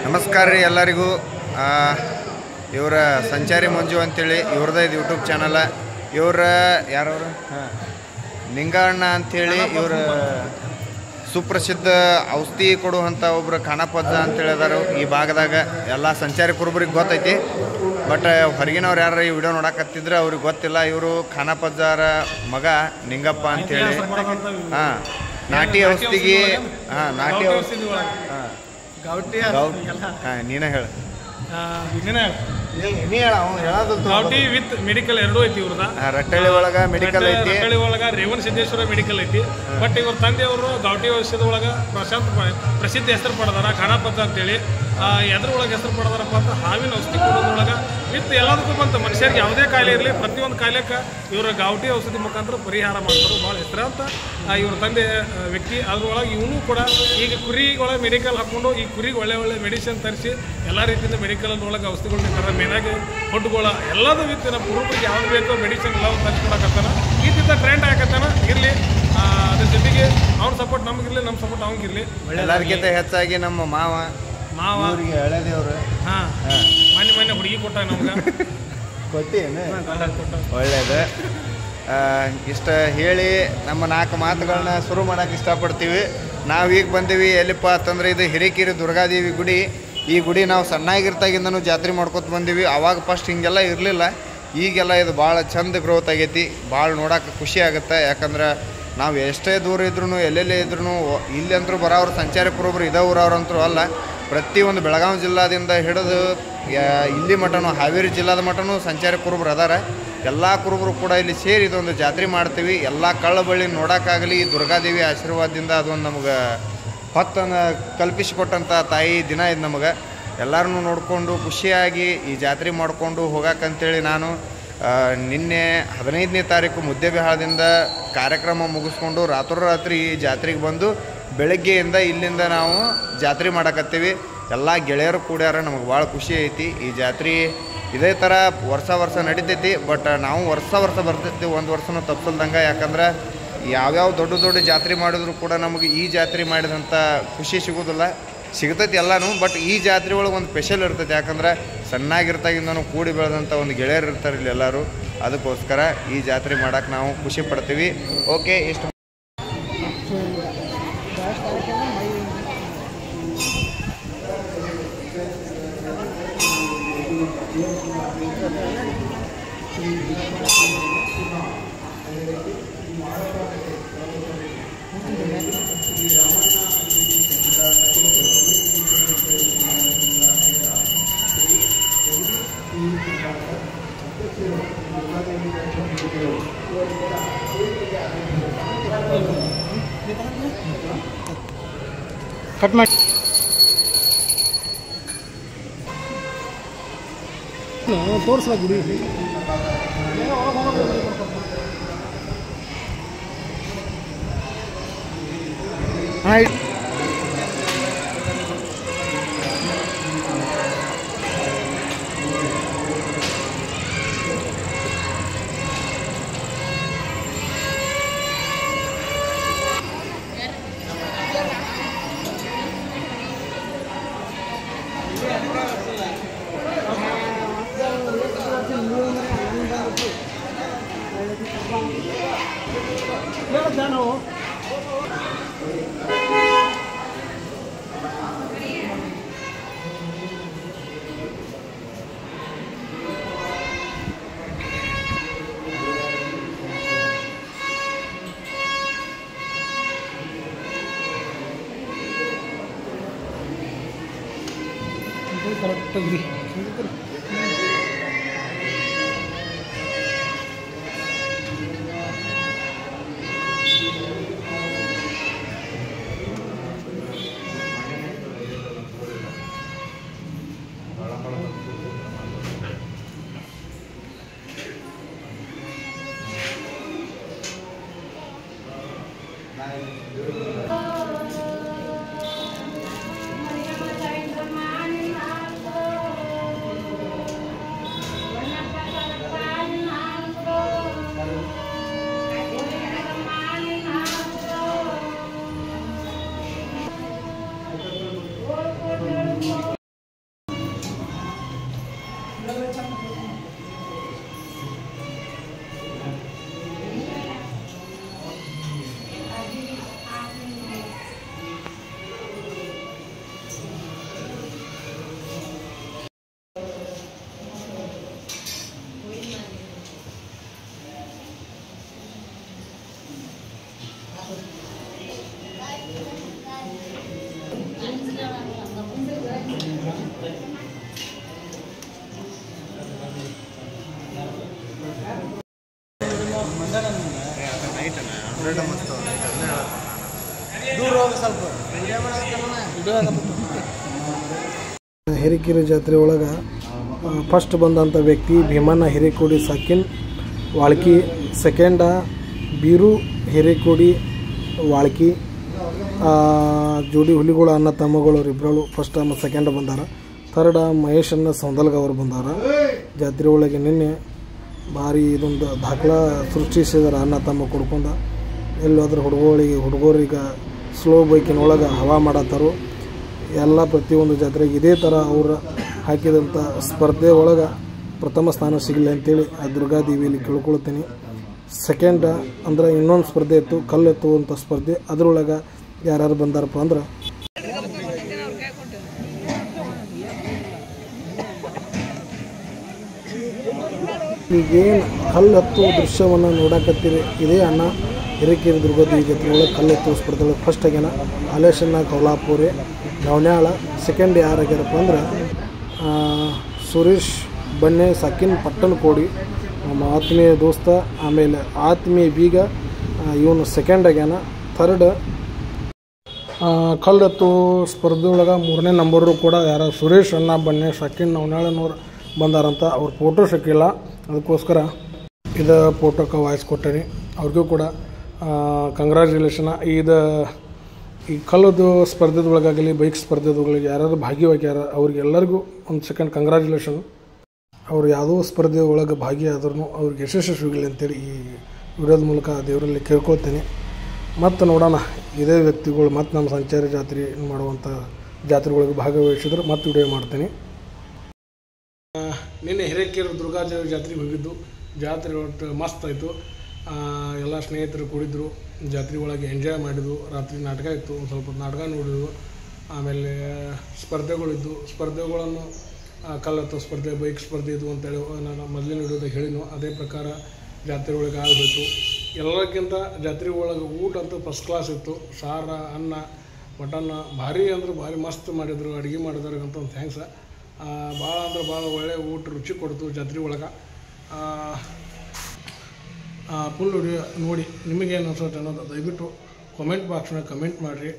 ನಮಸ್ಕಾರ ರೀ ಎಲ್ಲರಿಗೂ. ಇವರ ಸಂಚಾರಿ ಮಂಜು ಅಂತೇಳಿ ಇವ್ರದ್ದು ಇದು ಯೂಟ್ಯೂಬ್ ಚಾನಲ. ಇವರ ಯಾರವರು ನಿಂಗಣ್ಣ ಅಂಥೇಳಿ ಇವರು ಸುಪ್ರಸಿದ್ಧ ಔಷಧಿ ಕೊಡುವಂಥ ಒಬ್ಬರು ಖಾನಾಪಜ್ಜ ಅಂತೇಳಿ ಅದಾರು ಈ ಭಾಗದಾಗ. ಎಲ್ಲ ಸಂಚಾರಿ ಕುರುಬರಿಗೆ ಗೊತ್ತೈತಿ, ಬಟ್ ಹೊರಗಿನವ್ರು ಯಾರು ಈ ವಿಡಿಯೋ ನೋಡಕತ್ತಿದ್ರೆ ಅವ್ರಿಗೆ ಗೊತ್ತಿಲ್ಲ. ಇವರು ಖಾನಾಪಜ್ಜಾರ ಮಗ ನಿಂಗಪ್ಪ ಅಂಥೇಳಿ. ನಾಟಿ ಔಷಧಿಗೆ ನಾಟಿ ಔಷಧಿ ನೀನೇ ಹೇಳ ಗೌಟಿ ವಿತ್ ಮೆಡಿಕಲ್ ಎರಡೂ ಐತಿ ಇವ್ರದ. ರಟ್ಟಳ್ಳಿ ಒಳಗ ಮೆಡಿಕಲ್ ಐತಿ, ರಟ್ಟಳ್ಳಿ ಒಳಗ ರೇವಣ ಸಿದ್ದೇಶ್ವರ ಮೆಡಿಕಲ್ ಐತಿ. ಬಟ್ ಇವ್ರ ತಂದೆಯವರು ಗೌಟಿ ಔಷಧ ಒಳಗ ಪ್ರಸಿದ್ಧ ಹೆಸರು ಪಡೆದಾರ ಖಾನಾಪಜ್ಜ ಅಂತೇಳಿ. ಎದ್ರೊಳಗೆ ಹೆಸರು ಪಡೆದಾರಪ್ಪ ಅಂತ ಹಾವಿನ ಔಷಧಿ ಕೊಡೋದ್ರೊಳಗೆ ವಿತ್ ಎಲ್ಲದಕ್ಕೂ ಬಂತು. ಮನುಷ್ಯರಿಗೆ ಯಾವುದೇ ಕಾಯಿಲೆ ಇರಲಿ ಪ್ರತಿಯೊಂದು ಕಾಯಿಲೆಗೆ ಇವರ ಗೌಟಿ ಔಷಧಿ ಮುಖಾಂತರ ಪರಿಹಾರ ಮಾಡ್ತಾರೆ. ಭಾಳ ಹೆಸರಾಂತ ಇವ್ರ ತಂದೆ ವ್ಯಕ್ತಿ. ಅದ್ರೊಳಗೆ ಇವನು ಕೂಡ ಈಗ ಕುರಿಗೊಳಗೆ ಮೆಡಿಕಲ್ ಹಾಕ್ಕೊಂಡು ಈ ಕುರಿಗೆ ಒಳ್ಳೆ ಒಳ್ಳೆ ಮೆಡಿಸಿನ್ ತರಿಸಿ ಎಲ್ಲ ರೀತಿಯಿಂದ ಮೆಡಿಕಲ್ ಒಳಗೆ ಔಷಧಿಗಳು ನಿಂತಾರೆ. ಮೇನಾಗಿ ಫುಡ್ಗಳ ಎಲ್ಲದೂ ವಿತ್ ನಮ್ಮ ಕುರುಬರಿಗೆ ಯಾವ್ದು ಬೇಕೋ ಮೆಡಿಸಿನ್ ಎಲ್ಲ ತರಿಸ್ಕೊಡಕತ್ತಾನ. ಈ ರೀತಿ ಟ್ರೆಂಡ್ ಆಗತ್ತಾನ. ಇರಲಿ, ಅದ್ರ ಜೊತೆಗೆ ಅವ್ನ ಸಪೋರ್ಟ್ ನಮಗಿರಲಿ, ನಮ್ಮ ಸಪೋರ್ಟ್ ಅವ್ನಿಗಿರಲಿ. ಎಲ್ಲರಿಗಿಂತ ಹೆಚ್ಚಾಗಿ ನಮ್ಮ ಮಾವ ಹಳೆದೇವ್ರು ಮೊನ್ನೆ ಹುಡುಗಿ ಕೊಟ್ಟ ನಮ್ಗೆ ಕೊಟ್ಟೇನು ಒಳ್ಳೇದು. ಇಷ್ಟ ಹೇಳಿ ನಮ್ಮ 4 ಮಾತುಗಳನ್ನ ಶುರು ಮಾಡೋಕೆ ಇಷ್ಟಪಡ್ತೀವಿ. ನಾವು ಈಗ ಬಂದೀವಿ ಎಲ್ಲಿಪ್ಪ ಅಂತಂದ್ರೆ ಇದು ಹಿರೇಕೆರೆ ದುರ್ಗಾದೇವಿ ಗುಡಿ. ಈ ಗುಡಿ ನಾವು ಸಣ್ಣಾಗಿರ್ತಾಗಿಂದನೂ ಜಾತ್ರೆ ಮಾಡ್ಕೊತ ಬಂದೀವಿ. ಅವಾಗ ಫಸ್ಟ್ ಹಿಂಗೆಲ್ಲ ಇರಲಿಲ್ಲ. ಈಗೆಲ್ಲ ಇದು ಭಾಳ ಚಂದ ಗ್ರೋತ್ ಆಗೈತಿ. ಭಾಳ ನೋಡೋಕೆ ಖುಷಿ ಆಗುತ್ತೆ. ಯಾಕಂದ್ರೆ ನಾವು ಎಷ್ಟೇ ದೂರ ಇದ್ರೂ ಎಲ್ಲೆಲ್ಲೇ ಇದ್ರೂ ಇಲ್ಲಿ ಅಂತರೂ ಬರೋರು ಸಂಚಾರಿ ಕುರುಬರು ಇದೇ ಊರವ್ರಂತರೂ ಅಲ್ಲ. ಪ್ರತಿಯೊಂದು ಬೆಳಗಾವಿ ಜಿಲ್ಲಾದಿಂದ ಹಿಡಿದು ಇಲ್ಲಿ ಮಟನೂ ಹಾವೇರಿ ಜಿಲ್ಲಾದ ಮಟನೂ ಸಂಚಾರಿ ಕುರುಬರು ಅದಾರ. ಎಲ್ಲ ಕುರುಬರು ಕೂಡ ಇಲ್ಲಿ ಸೇರಿ ಇದೊಂದು ಜಾತ್ರೆ ಮಾಡ್ತೀವಿ. ಎಲ್ಲ ಕಳ್ಳ ಬಳ್ಳಿ ನೋಡೋಕ್ಕಾಗಲಿ ದುರ್ಗಾದೇವಿ ಆಶೀರ್ವಾದದಿಂದ ಅದೊಂದು ನಮ್ಗೆ ಹೊತ್ತನ್ನು ಕಲ್ಪಿಸಿಕೊಟ್ಟಂಥ ತಾಯಿ ದಿನ ಇದು ನಮಗೆ. ಎಲ್ಲರನ್ನೂ ನೋಡಿಕೊಂಡು ಖುಷಿಯಾಗಿ ಈ ಜಾತ್ರೆ ಮಾಡಿಕೊಂಡು ಹೋಗೋಕ್ಕಂತೇಳಿ ನಾನು ನಿನ್ನೆ 15ನೇ ತಾರೀಕು ಮುದ್ದೇಬಿಹಾಳದಿಂದ ಕಾರ್ಯಕ್ರಮ ಮುಗಿಸ್ಕೊಂಡು ರಾತ್ರೋರಾತ್ರಿ ಈ ಜಾತ್ರೆಗೆ ಬಂದು ಬೆಳಗ್ಗೆಯಿಂದ ಇಲ್ಲಿಂದ ನಾವು ಜಾತ್ರೆ ಮಾಡಕತ್ತೀವಿ. ಎಲ್ಲ ಗೆಳೆಯರು ಕೂಡ್ಯಾರ. ನಮಗೆ ಭಾಳ ಖುಷಿ ಐತಿ. ಈ ಜಾತ್ರೆ ಇದೇ ಥರ ವರ್ಷ ನಡೀತೈತಿ. ಬಟ್ ನಾವು ವರ್ಷ ಬರ್ತಿರ್ತೀವಿ, ಒಂದು ವರ್ಷನೂ ತಪ್ಪಿಲ್ದಂಗೆ. ಯಾಕಂದ್ರೆ ಯಾವ್ಯಾವ ದೊಡ್ಡ ಜಾತ್ರೆ ಮಾಡಿದ್ರು ಕೂಡ ನಮಗೆ ಈ ಜಾತ್ರೆ ಮಾಡಿದಂಥ ಖುಷಿ ಸಿಗೋದಿಲ್ಲ. ಸಿಗ್ತೈತಿ ಎಲ್ಲನೂ, ಬಟ್ ಈ ಜಾತ್ರೆ ಒಳಗೆ ಒಂದು ಸ್ಪೆಷಲ್ ಇರ್ತೈತಿ. ಯಾಕಂದ್ರೆ ಸಣ್ಣಾಗಿರ್ತಾಗಿಂದನೂ ಕೂಡಿ ಬೆಳೆದಂಥ ಒಂದು ಗೆಳೆಯರು ಇರ್ತಾರೆ ಇಲ್ಲಿ ಎಲ್ಲರೂ. ಅದಕ್ಕೋಸ್ಕರ ಈ ಜಾತ್ರೆ ಮಾಡೋಕೆ ನಾವು ಖುಷಿ ಪಡ್ತೀವಿ. ಓಕೆ, ಇಷ್ಟು ಕಟ್ ಮಾಡಿ ತೋರಿಸ್ಲ ಗುಡಿ. ಆಯ್ತು, ಕರೆಕ್ಟಾಗಿ ಹಿರೇಕೆರೆ ಜಾತ್ರೆ ಒಳಗೆ ಫಸ್ಟ್ ಬಂದಂಥ ವ್ಯಕ್ತಿ ಭೀಮಣ್ಣ ಹಿರೇಕೋಡಿ ಸಾಕಿನ್ ವಾಳ್ಕಿ, ಸೆಕೆಂಡ ಬೀರು ಹಿರೇಕೋಡಿ ವಾಳ್ಕಿ. ಜೋಡಿ ಹುಲಿಗಳು ಅಣ್ಣ ತಮ್ಮಗಳು ಇಬ್ಬರು ಫಸ್ಟ್ ಮತ್ತು ಸೆಕೆಂಡ್ ಬಂದಾರ. ಥರ್ಡ ಮಹೇಶ್ ಅಣ್ಣ ಸೌಂದಲ್ಗ ಅವರು ಬಂದಾರ. ಜಾತ್ರೆ ಒಳಗೆ ನಿನ್ನೆ ಭಾರಿ ಇದೊಂದು ದಾಖಲಾ ಸೃಷ್ಟಿಸಿದಾರೆ ಅಣ್ಣ ತಮ್ಮ ಕೊಡ್ಕೊಂಡ. ಎಲ್ಲಾದ್ರೂ ಹುಡುಗರಿಗೆ ಸ್ಲೋ ಬೈಕಿನೊಳಗೆ ಹವಾ ಮಾಡತ್ತಾರು. ಎಲ್ಲ ಪ್ರತಿಯೊಂದು ಜಾತ್ರೆಗೆ ಇದೇ ಥರ ಅವರು ಹಾಕಿದಂಥ ಸ್ಪರ್ಧೆ ಒಳಗೆ ಪ್ರಥಮ ಸ್ಥಾನ ಸಿಗಲಿ ಅಂತೇಳಿ ಆ ದುರ್ಗಾದೇವಿಯಲ್ಲಿ ಕೇಳ್ಕೊಳ್ತೀನಿ. ಸೆಕೆಂಡ್ ಅಂದ್ರೆ ಇನ್ನೊಂದು ಸ್ಪರ್ಧೆ ಇತ್ತು, ಕಲ್ಲು ಎತ್ತುವಂಥ ಸ್ಪರ್ಧೆ. ಅದರೊಳಗೆ ಯಾರ್ಯಾರು ಬಂದಾರಪ್ಪ ಅಂದ್ರೆ ಈಗೇನು ಕಲ್ಲು ಎತ್ತುವ ದೃಶ್ಯವನ್ನು ನೋಡಕತ್ತೀರಿ, ಇದೇ ಅಣ್ಣ ಹಿರೇಕೆರೆ ದುರ್ಗಾದೇವಿ ಜಾತ್ರೆ ಒಳಗೆ ಕಲ್ಲು ಎತ್ತುವ ಸ್ಪರ್ಧೆ ಒಳಗೆ ಫಸ್ಟ್ ಆಗ್ಯಾನ ಹಾಲೇಶಣ್ಣ ಕೌಲಾಪುರಿ ನವನ್ಯಾಳ. ಸೆಕೆಂಡ್ ಯಾರಾಗ್ಯಾರಪ್ಪ ಅಂದ್ರೆ ಸುರೇಶ್ ಬನ್ನೆ ಸಾಕಿನ್ ಪಟ್ಟಣಕೋಡಿ, ನಮ್ಮ ಆತ್ಮೀಯ ದೋಸ್ತ. ಆಮೇಲೆ ಆತ್ಮೀಯ ಬೀಗ ಇವನು ಸೆಕೆಂಡ್ ಆಗ್ಯಾನ. ಥರ್ಡ್ ಕಲ್ಲೆತ್ತು ಸ್ಪರ್ಧೆ ಒಳಗೆ 3ನೇ ನಂಬರು ಕೂಡ ಯಾರು ಸುರೇಶ್ ಅಣ್ಣ ಬನ್ನೆ ಸಾಕಿನ್ ನವನ್ಯಾಳನವ್ರು ಬಂದಾರಂತ. ಅವ್ರ ಫೋಟೋ ಸಿಕ್ಕಿಲ್ಲ, ಅದಕ್ಕೋಸ್ಕರ ಇದು ಫೋಟೋಕ್ಕೆ ವಾಯ್ಸ್ ಕೊಟ್ಟೇನಿ. ಅವ್ರಿಗೂ ಕೂಡ ಕಂಗ್ರ್ಯಾಚುಲೇಷನ್. ಈ ಕಲ್ಲದು ಸ್ಪರ್ಧೆದೊಳಗಾಗಲಿ ಬೈಕ್ ಸ್ಪರ್ಧೆದೊಳಗೆ ಯಾರು ಭಾಗಿಯಾಗ್ಯಾರ ಅವ್ರಿಗೆಲ್ಲರಿಗೂ ಒಂದು ಸೆಕೆಂಡ್ ಕಂಗ್ರ್ಯಾಚುಲೇಷನ್. ಅವ್ರು ಯಾವುದೋ ಸ್ಪರ್ಧೆ ಒಳಗೆ ಭಾಗಿಯಾದ್ರೂ ಅವ್ರಿಗೆ ಯಶಸ್ಸು ಸಿಗಲಿ ಅಂತೇಳಿ ಈ ವಿಡಿಯೋದ ಮೂಲಕ ದೇವರಲ್ಲಿ ಕೇಳ್ಕೊಳ್ತೇನೆ. ಮತ್ತು ನೋಡೋಣ ಇದೇ ವ್ಯಕ್ತಿಗಳು ಮತ್ತು ನಮ್ಮ ಸಂಚಾರಿ ಜಾತ್ರೆ ಮಾಡುವಂಥ ಜಾತ್ರೆಗಳಿಗೆ ಭಾಗವಹಿಸಿದ್ರೆ ಮತ್ತೆ ವಿಡಿಯೋ ಮಾಡ್ತೀನಿ. ನಿನ್ನೆ ಹಿರೇಕೆರೆ ದುರ್ಗಾದೇವಿ ಜಾತ್ರೆಗೆ ಹೋಗಿದ್ದು. ಜಾತ್ರೆ ಒಟ್ಟು ಮಸ್ತ್ ಆಯಿತು. ಎಲ್ಲ ಸ್ನೇಹಿತರು ಕೂಡಿದ್ರು, ಜಾತ್ರೆ ಒಳಗೆ ಎಂಜಾಯ್ ಮಾಡಿದ್ವು. ರಾತ್ರಿ ನಾಟಕ ಇತ್ತು, ಒಂದು ಸ್ವಲ್ಪ ನಾಟಕ ನೋಡಿದ್ವು. ಆಮೇಲೆ ಸ್ಪರ್ಧೆಗಳಿದ್ದು, ಸ್ಪರ್ಧೆಗಳನ್ನು ಕಲ್ಲೆತ್ತೋ ಸ್ಪರ್ಧೆ, ಬೈಕ್ ಸ್ಪರ್ಧೆ ಇದು ಅಂತೇಳಿ ನಾನು ಮೊದಲಿನ ವಿಡಿಯೋದಾಗ ಹೇಳಿದ್ನು. ಅದೇ ಪ್ರಕಾರ ಜಾತ್ರೆ ಒಳಗೆ ಆಗಬೇಕು. ಎಲ್ಲಕ್ಕಿಂತ ಜಾತ್ರೆ ಒಳಗೆ ಊಟ ಅಂತೂ ಫಸ್ಟ್ ಕ್ಲಾಸ್ ಇತ್ತು. ಸಾರ, ಅನ್ನ, ಮಟನ್ ಭಾರಿ ಅಂದ್ರೆ ಭಾರಿ ಮಸ್ತ್ ಮಾಡಿದ್ರು. ಅಡುಗೆ ಮಾಡಿದವ್ರಿಗಂತ ಒಂದು ಥ್ಯಾಂಕ್ಸ್. ಭಾಳ ಅಂದ್ರೆ ಭಾಳ ಒಳ್ಳೆ ಊಟ ರುಚಿ ಕೊಡ್ತು ಜಾತ್ರೆ ಒಳಗೆ. ಫುಲ್ ವಿಡಿಯೋ ನೋಡಿ ನಿಮಗೇನು ಅನ್ಸುತ್ತೆ ಅನ್ನೋದು ದಯವಿಟ್ಟು ಕಾಮೆಂಟ್ ಬಾಕ್ಸ್ನಾಗ ಕಮೆಂಟ್ ಮಾಡಿರಿ.